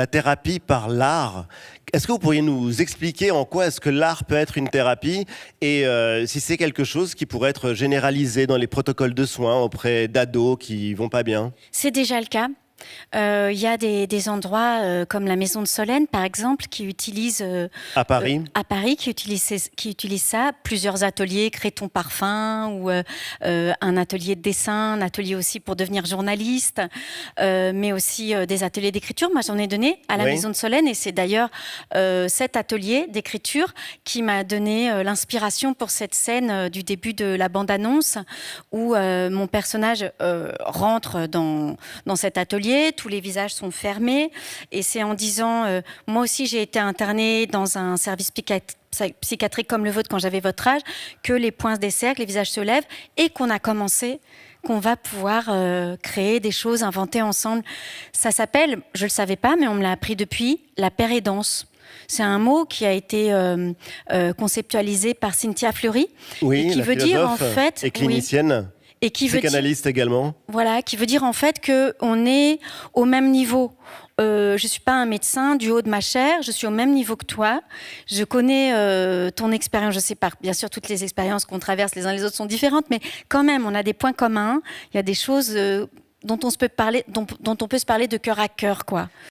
La thérapie par l'art. Est-ce que vous pourriez nous expliquer en quoi est-ce que l'art peut être une thérapie et si c'est quelque chose qui pourrait être généralisé dans les protocoles de soins auprès d'ados qui vont pas bien? C'est déjà le cas. Il y a des endroits comme la Maison de Solène, par exemple, qui utilisent À Paris? à Paris, qui utilisent ça. Plusieurs ateliers, Crée ton parfum, ou un atelier de dessin, un atelier aussi pour devenir journaliste, mais aussi des ateliers d'écriture. Moi, j'en ai donné à la Oui. Maison de Solène, et c'est d'ailleurs cet atelier d'écriture qui m'a donné l'inspiration pour cette scène du début de la bande-annonce, où mon personnage rentre dans cet atelier. Tous les visages sont fermés, et c'est en disant moi aussi j'ai été internée dans un service psychiatrique comme le vôtre quand j'avais votre âge, que les points se desserrent, que les visages se lèvent, et qu'on va pouvoir créer des choses, inventer ensemble. Ça s'appelle, je le savais pas, mais on me l'a appris depuis, la pérédance. C'est un mot qui a été conceptualisé par Cynthia Fleury, Oui, et qui la veut dire en philosophe fait, et clinicienne, oui, et qui veut dire, psychanalyste également. voilà, qui veut dire en fait qu'on est au même niveau. Je suis pas un médecin du haut de ma chair, je suis au même niveau que toi. Je connais ton expérience, je sais pas. Bien sûr, toutes les expériences qu'on traverse les uns les autres sont différentes, mais quand même, on a des points communs. Il y a des choses dont on peut se parler de cœur à cœur, quoi.